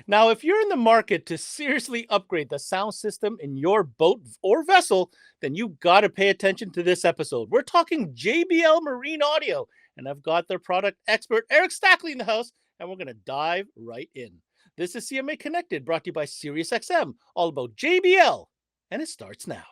Now, if you're in the market to seriously upgrade the sound system in your boat or vessel, then you got to pay attention to this episode. We're talking JBL Marine Audio, and I've got their product expert, Eric Stackley, in the house, and we're going to dive right in. This is CMA Connected, brought to you by SiriusXM, all about JBL, and it starts now.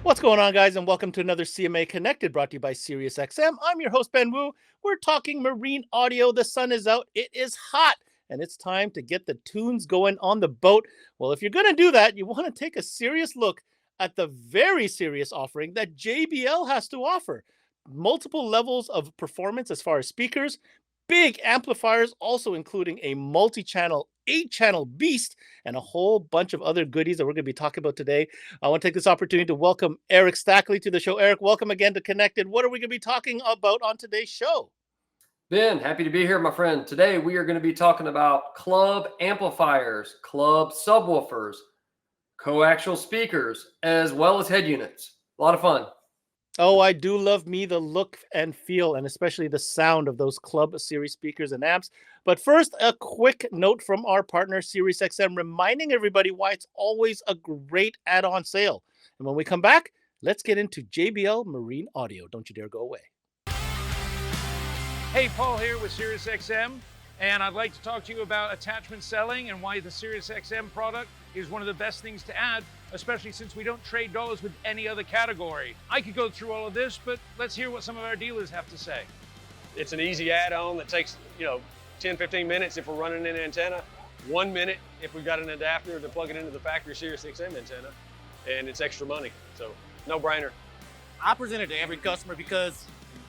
What's going on, guys, and welcome to another CMA Connected, brought to you by SiriusXM. I'm your host, Ben Wu. We're talking marine audio. The sun is out. It is hot, and it's time to get the tunes going on the boat. Well, if you're going to do that, you want to take a serious look at the very serious offering that JBL has to offer. Multiple levels of performance as far as speakers, big amplifiers, also including a multi-channel 8-channel beast, and a whole bunch of other goodies that we're going to be talking about today. I want to take this opportunity to welcome Eric Stackley to the show. Eric, welcome again to Connected. What are we going to be talking about on today's show? Ben, happy to be here, my friend. Today we are going to be talking about club amplifiers, club subwoofers, coaxial speakers, as well as head units. A lot of fun. Oh, I do love me the look and feel, and especially the sound of those Club Series speakers and amps. But first, a quick note from our partner, SiriusXM, reminding everybody why it's always a great add-on sale. And when we come back, let's get into JBL Marine Audio. Don't you dare go away. Hey, Paul here with SiriusXM, and I'd like to talk to you about attachment selling and why the SiriusXM product is one of the best things to add, especially since we don't trade dollars with any other category. I could go through all of this, but let's hear what some of our dealers have to say. It's an easy add-on that takes, 10, 15 minutes if we're running an antenna, 1 minute if we've got an adapter to plug it into the factory SiriusXM antenna, and it's extra money, so no brainer. I present it to every customer because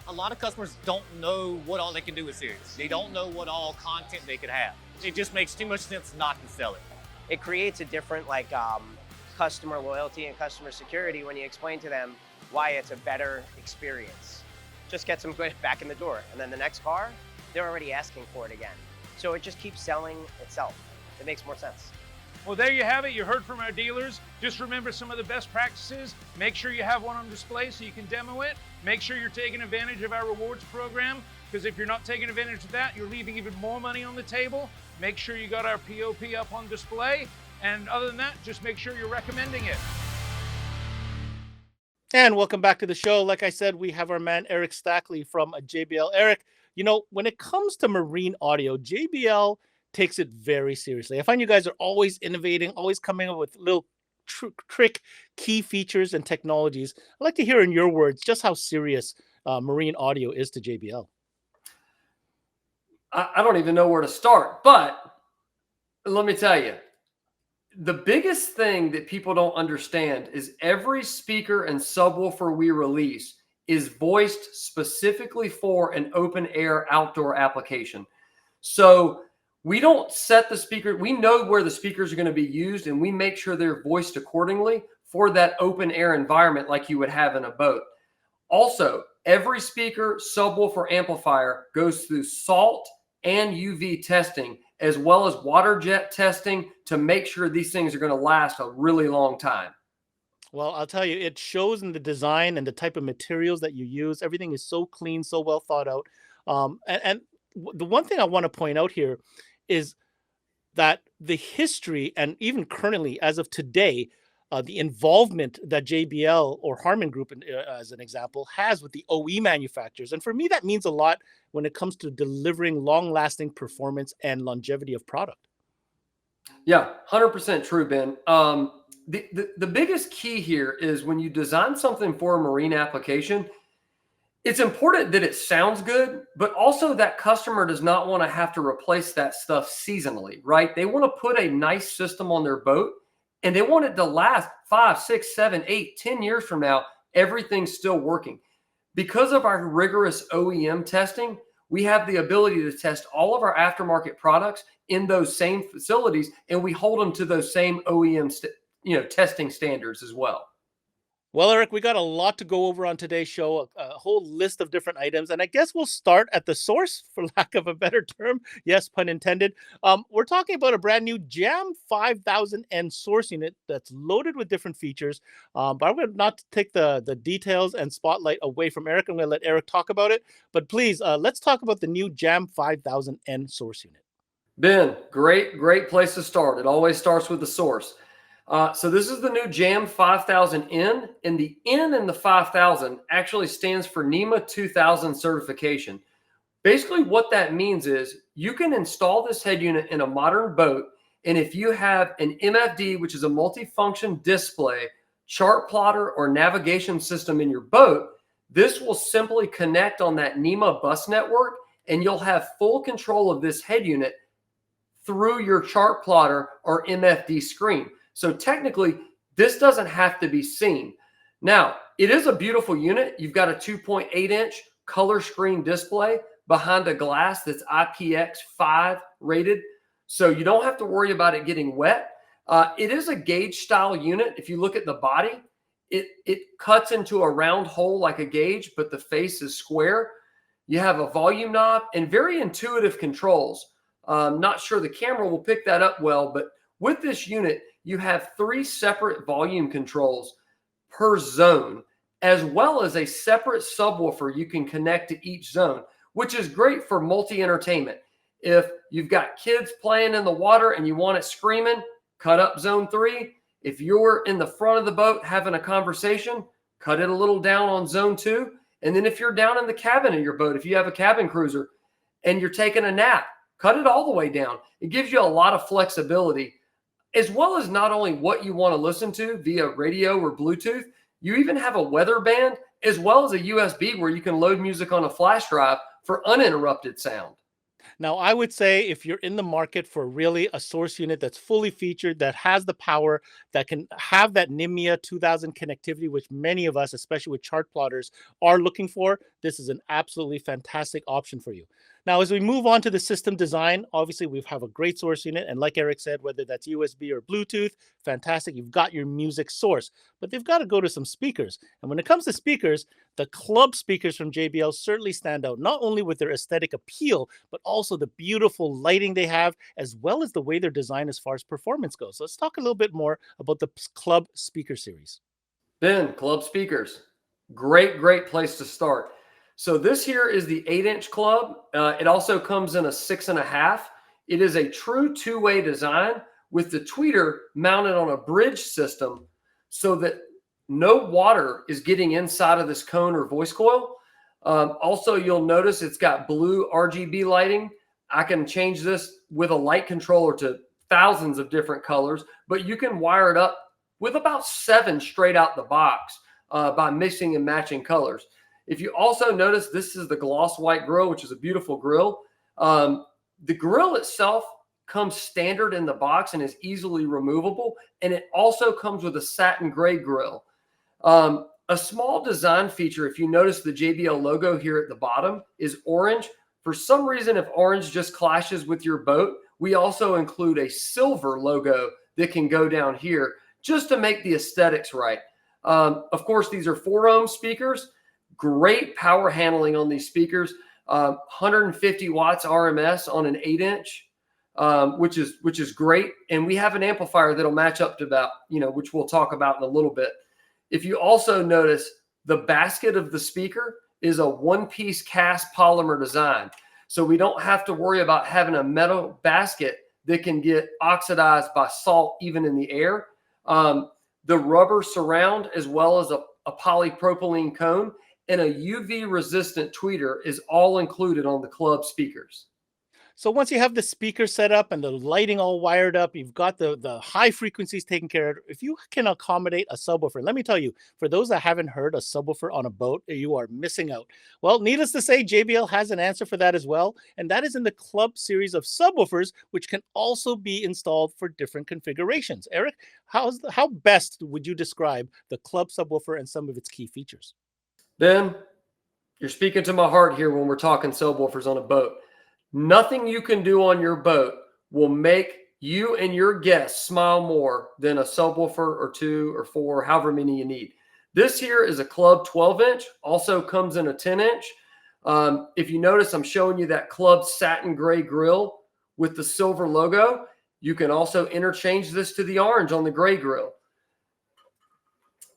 a lot of customers don't know what all they can do with Sirius. They don't know what all content they could have. It just makes too much sense not to sell it. It creates a different customer loyalty and customer security when you explain to them why it's a better experience. Just gets them back in the door. And then the next car, they're already asking for it again. So it just keeps selling itself. It makes more sense. Well, there you have it. You heard from our dealers. Just remember some of the best practices. Make sure you have one on display so you can demo it. Make sure you're taking advantage of our rewards program, because if you're not taking advantage of that, you're leaving even more money on the table. Make sure you got our POP up on display. And other than that, just make sure you're recommending it. And welcome back to the show. Like I said, we have our man Eric Stackley from JBL. Eric, when it comes to marine audio, JBL takes it very seriously. I find you guys are always innovating, always coming up with little trick key features and technologies. I'd like to hear in your words just how serious marine audio is to JBL. I don't even know where to start, but let me tell you, the biggest thing that people don't understand is every speaker and subwoofer we release is voiced specifically for an open air outdoor application. So we don't set the speaker. We know where the speakers are going to be used, and we make sure they're voiced accordingly for that open air environment like you would have in a boat. Also, every speaker, subwoofer, amplifier goes through salt and UV testing, as well as water jet testing, to make sure these things are going to last a really long time. Well, I'll tell you, it shows in the design and the type of materials that you use. Everything is so clean, so well thought out. And the one thing I want to point out here is that the history, and even currently, as of today, the involvement that JBL or Harman Group, as an example, has with the OE manufacturers. And for me, that means a lot when it comes to delivering long-lasting performance and longevity of product. Yeah, 100% true, Ben. The biggest key here is when you design something for a marine application, it's important that it sounds good, but also that customer does not want to have to replace that stuff seasonally, right? They want to put a nice system on their boat, and they want it to last 5, 6, 7, 8, 10 years from now. Everything's still working. Because of our rigorous OEM testing, we have the ability to test all of our aftermarket products in those same facilities, and we hold them to those same OEM testing standards as well. Well, Eric, we got a lot to go over on today's show, a whole list of different items, and I guess we'll start at the source, for lack of a better term. Yes, pun intended. We're talking about a brand new Jam 5000N source unit that's loaded with different features. But I'm going to not take the details and spotlight away from Eric. I'm going to let Eric talk about it. But please, let's talk about the new Jam 5000N source unit. Ben, great place to start. It always starts with the source. So this is the new Jam 5000N, and the N in the 5000 actually stands for NEMA 2000 certification. Basically what that means is you can install this head unit in a modern boat, and if you have an MFD, which is a multifunction display, chart plotter, or navigation system in your boat, this will simply connect on that NEMA bus network, and you'll have full control of this head unit through your chart plotter or MFD screen. So technically, this doesn't have to be seen. Now, it is a beautiful unit. You've got a 2.8-inch color screen display behind a glass that's IPX5 rated, so you don't have to worry about it getting wet. It is a gauge style unit. If you look at the body, it cuts into a round hole like a gauge, but the face is square. You have a volume knob and very intuitive controls. Not sure the camera will pick that up well, but with this unit, you have 3 separate volume controls per zone, as well as a separate subwoofer you can connect to each zone, which is great for multi-entertainment. If you've got kids playing in the water and you want it screaming, cut up zone 3. If you're in the front of the boat having a conversation, cut it a little down on zone 2. And then if you're down in the cabin of your boat, if you have a cabin cruiser and you're taking a nap, cut it all the way down. It gives you a lot of flexibility, as well as not only what you want to listen to via radio or Bluetooth. You even have a weather band, as well as a USB where you can load music on a flash drive for uninterrupted sound. Now, I would say if you're in the market for really a source unit that's fully featured, that has the power, that can have that NIMIA 2000 connectivity, which many of us, especially with chart plotters, are looking for, this is an absolutely fantastic option for you. Now, as we move on to the system design, obviously we have a great source unit. And like Eric said, whether that's USB or Bluetooth, fantastic. You've got your music source, but they've got to go to some speakers. And when it comes to speakers, the club speakers from JBL certainly stand out, not only with their aesthetic appeal, but also the beautiful lighting they have, as well as the way they're designed as far as performance goes. So let's talk a little bit more about the club speaker series. Ben, club speakers, great place to start. So this here is the 8-inch club. It also comes in a 6.5. It is a true two-way design with the tweeter mounted on a bridge system so that no water is getting inside of this cone or voice coil. Also, you'll notice it's got blue RGB lighting. I can change this with a light controller to thousands of different colors, but you can wire it up with about 7 straight out the box by mixing and matching colors. If you also notice, this is the gloss white grill, which is a beautiful grill. The grill itself comes standard in the box and is easily removable. And it also comes with a satin gray grill. A small design feature, if you notice the JBL logo here at the bottom, is orange. For some reason, if orange just clashes with your boat, we also include a silver logo that can go down here just to make the aesthetics right. Of course, these are 4-ohm speakers. Great power handling on these speakers, 150 watts RMS on an 8-inch, which is great. And we have an amplifier that'll match up to about, which we'll talk about in a little bit. If you also notice, the basket of the speaker is a one-piece cast polymer design. So we don't have to worry about having a metal basket that can get oxidized by salt even in the air. The rubber surround, as well as a polypropylene cone, and a UV resistant tweeter is all included on the club speakers. So once you have the speaker set up and the lighting all wired up, you've got the high frequencies taken care of. If you can accommodate a subwoofer, let me tell you, for those that haven't heard a subwoofer on a boat, you are missing out. Well, needless to say, JBL has an answer for that as well. And that is in the club series of subwoofers, which can also be installed for different configurations. Eric, how best would you describe the club subwoofer and some of its key features? Ben, you're speaking to my heart here when we're talking subwoofers on a boat. Nothing you can do on your boat will make you and your guests smile more than a subwoofer or 2 or 4, however many you need. This here is a club 12-inch, also comes in a 10-inch. If you notice, I'm showing you that club satin gray grill with the silver logo. You can also interchange this to the orange on the gray grill.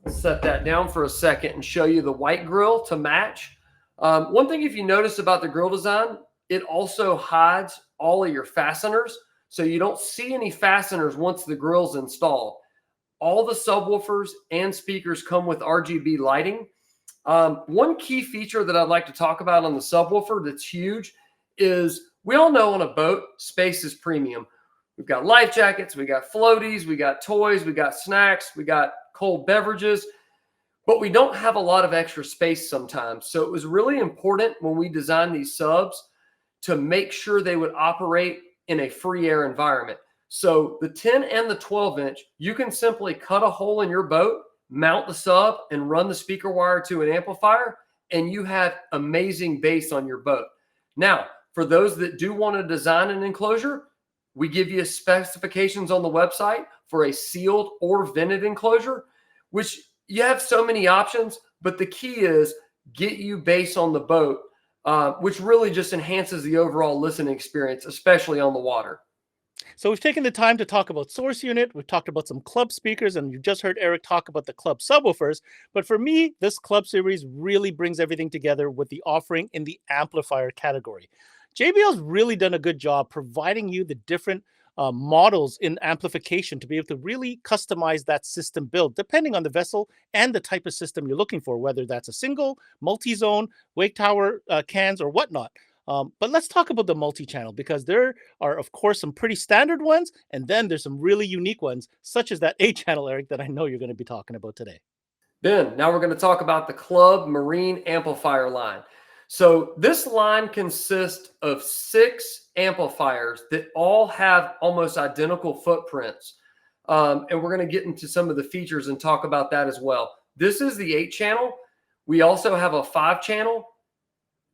Set that down for a second and show you the white grill to match. One thing, if you notice about the grill design, it also hides all of your fasteners. So you don't see any fasteners once the grill's installed. All the subwoofers and speakers come with RGB lighting. One key feature that I'd like to talk about on the subwoofer that's huge is, we all know on a boat, space is premium. We've got life jackets, we got floaties, we got toys, we got snacks, we got cold beverages, but we don't have a lot of extra space sometimes. So it was really important when we designed these subs to make sure they would operate in a free air environment. So the 10 and the 12-inch, you can simply cut a hole in your boat, mount the sub, and run the speaker wire to an amplifier, and you have amazing bass on your boat. Now, for those that do want to design an enclosure, we give you specifications on the website for a sealed or vented enclosure, which you have so many options, but the key is get you bass on the boat, which really just enhances the overall listening experience, especially on the water. So we've taken the time to talk about source unit. We've talked about some club speakers, and you just heard Eric talk about the club subwoofers. But for me, this club series really brings everything together with the offering in the amplifier category. JBL's really done a good job providing you the different models in amplification to be able to really customize that system build depending on the vessel and the type of system you're looking for, whether that's a single, multi-zone, wake tower cans, or whatnot. But let's talk about the multi-channel, because there are, of course, some pretty standard ones, and then there's some really unique ones, such as that 8-channel, Eric, that I know you're going to be talking about today. Ben, now we're going to talk about the Club Marine amplifier line. So this line consists of 6 amplifiers that all have almost identical footprints. And we're going to get into some of the features and talk about that as well. This is the 8-channel. We also have a 5-channel,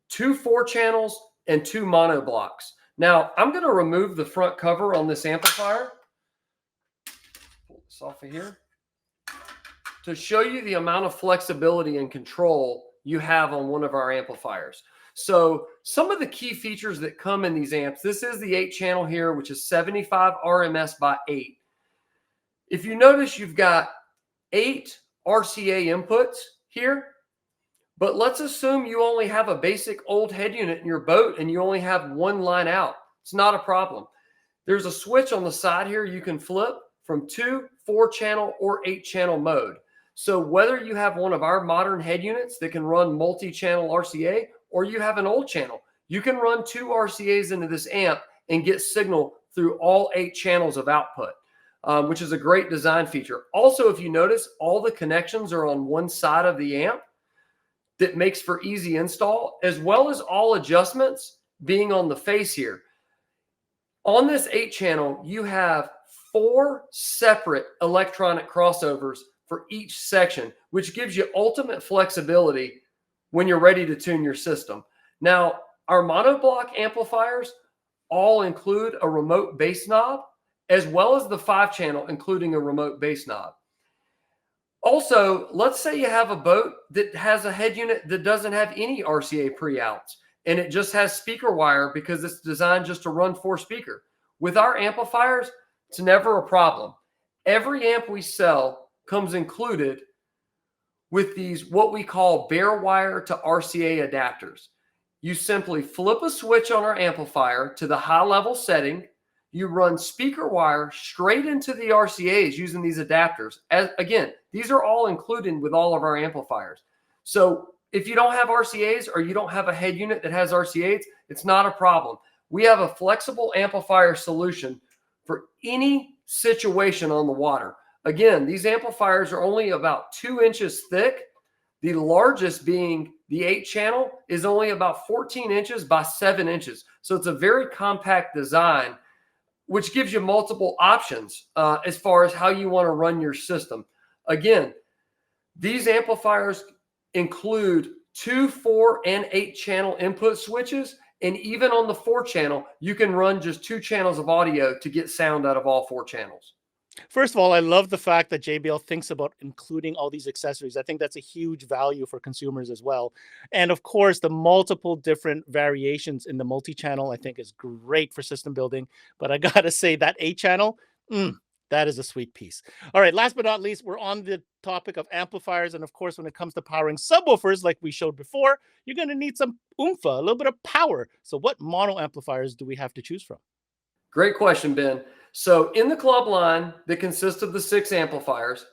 2 4-channels, and 2 mono blocks. Now, I'm going to remove the front cover on this amplifier. Pull this off of here to show you the amount of flexibility and control you have on one of our amplifiers. So some of the key features that come in these amps, this is the 8-channel here, which is 75 RMS by 8. If you notice, you've got 8 RCA inputs here, but let's assume you only have a basic old head unit in your boat and you only have 1 line out. It's not a problem. There's a switch on the side here you can flip from 2, 4-channel, or 8-channel mode. So whether you have one of our modern head units that can run multi-channel RCA, or you have an old channel, you can run 2 RCAs into this amp and get signal through all 8 channels of output, which is a great design feature. Also, if you notice, all the connections are on one side of the amp. That makes for easy install, as well as all adjustments being on the face here. On this 8-channel, you have 4 separate electronic crossovers for each section, which gives you ultimate flexibility when you're ready to tune your system. Now, our monoblock amplifiers all include a remote bass knob, as well as the 5-channel, including a remote bass knob. Also, let's say you have a boat that has a head unit that doesn't have any RCA pre-outs, and it just has speaker wire because it's designed just to run 4 speaker. With our amplifiers, it's never a problem. Every amp we sell comes included with these, what we call bare wire to RCA adapters. You simply flip a switch on our amplifier to the high level setting. You run speaker wire straight into the RCAs using these adapters. Again, these are all included with all of our amplifiers. So if you don't have RCAs or you don't have a head unit that has RCAs, it's not a problem. We have a flexible amplifier solution for any situation on the water. Again, these amplifiers are only about 2 inches thick. The largest being the 8-channel is only about 14 inches by 7 inches. So it's a very compact design, which gives you multiple options as far as how you want to run your system. Again, these amplifiers include 2, 4, and 8-channel input switches. And even on the 4-channel, you can run just 2 channels of audio to get sound out of all 4 channels. First of all, I love the fact that JBL thinks about including all these accessories. I think that's a huge value for consumers as well. And of course, the multiple different variations in the multi-channel, I think is great for system building. But I gotta say that 8-channel, that is a sweet piece. All right, last but not least, we're on the topic of amplifiers. And of course, when it comes to powering subwoofers, like we showed before, you're gonna need some oomph, a little bit of power. So what mono amplifiers do we have to choose from? Great question, Ben. So in the club line that consists of the 6 amplifiers,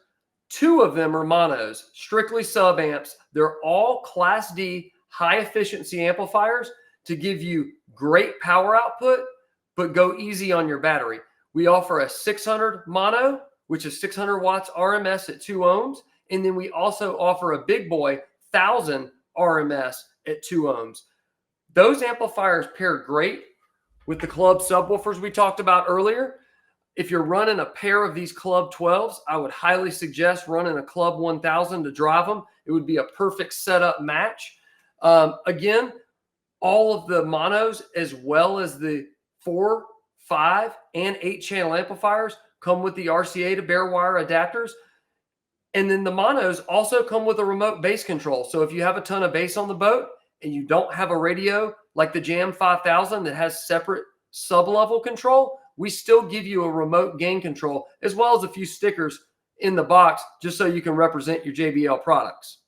2 of them are monos, strictly sub amps. They're all Class D high efficiency amplifiers to give you great power output, but go easy on your battery. We offer a 600 mono, which is 600 watts RMS at 2 ohms. And then we also offer a big boy 1000 RMS at 2 ohms. Those amplifiers pair great with the club subwoofers we talked about earlier. If you're running a pair of these Club 12s, I would highly suggest running a Club 1000 to drive them. It would be a perfect setup match. Again, all of the monos, as well as the 4, 5, and 8-channel amplifiers, come with the RCA to bare wire adapters. And then the monos also come with a remote bass control. So if you have a ton of bass on the boat and you don't have a radio like the Jam 5000 that has separate sub-level control, we still give you a remote gain control as well as a few stickers in the box just so you can represent your JBL products.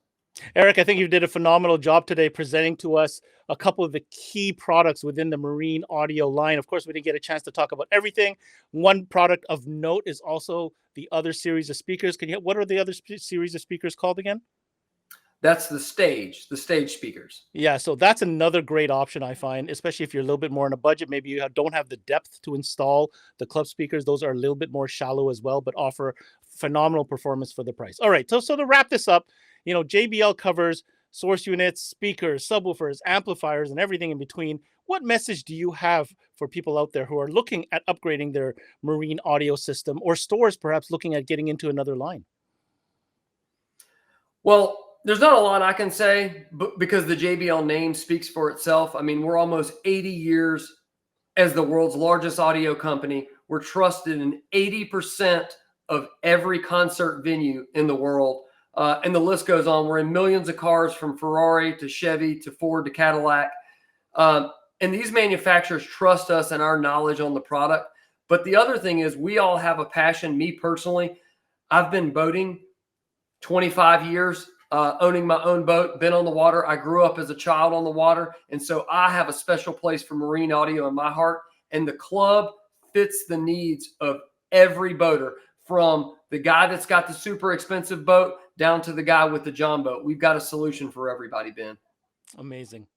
Eric, I think you did a phenomenal job today presenting to us a couple of the key products within the marine audio line. Of course, we didn't get a chance to talk about everything. One product of note is also the other series of speakers. What are the other series of speakers called again? That's the stage speakers. Yeah, so that's another great option I find, especially if you're a little bit more on a budget. Maybe you don't have the depth to install the club speakers. Those are a little bit more shallow as well, but offer phenomenal performance for the price. All right, so to wrap this up, JBL covers source units, speakers, subwoofers, amplifiers, and everything in between. What message do you have for people out there who are looking at upgrading their marine audio system, or stores perhaps looking at getting into another line? Well, there's not a lot I can say because the JBL name speaks for itself. I mean, we're almost 80 years as the world's largest audio company. We're trusted in 80% of every concert venue in the world. And the list goes on. We're in millions of cars from Ferrari to Chevy to Ford to Cadillac. And these manufacturers trust us and our knowledge on the product. But the other thing is we all have a passion. Me personally, I've been boating 25 years, owning my own boat, been on the water. I grew up as a child on the water. And so I have a special place for marine audio in my heart. And the club fits the needs of every boater, from the guy that's got the super expensive boat down to the guy with the John boat. We've got a solution for everybody, Ben. Amazing.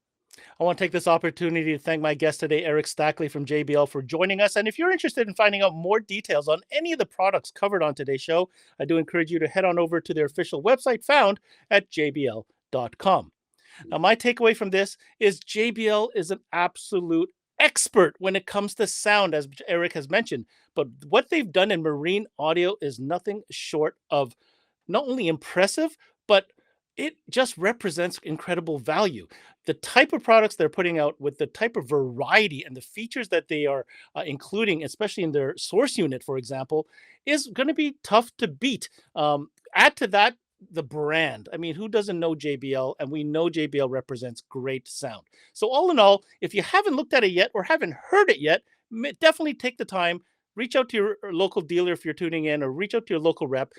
I want to take this opportunity to thank my guest today, Eric Stackley from JBL, for joining us. And if you're interested in finding out more details on any of the products covered on today's show, I do encourage you to head on over to their official website found at jbl.com. Now, my takeaway from this is JBL is an absolute expert when it comes to sound, as Eric has mentioned. But what they've done in marine audio is nothing short of not only impressive, but it just represents incredible value. The type of products they're putting out with the type of variety and the features that they are including, especially in their source unit, for example, is going to be tough to beat. Add to that the brand. I mean, who doesn't know JBL? And we know JBL represents great sound. So all in all, if you haven't looked at it yet or haven't heard it yet, definitely take the time, reach out to your local dealer if you're tuning in, or reach out to your local rep,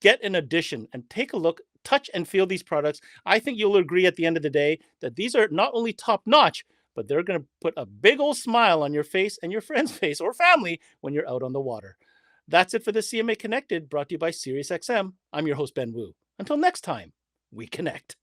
get an edition and take a look, touch and feel these products. I think you'll agree at the end of the day that these are not only top notch, but they're going to put a big old smile on your face and your friend's face or family when you're out on the water. That's it for the CMA Connected, brought to you by SiriusXM. I'm your host, Ben Wu. Until next time, we connect.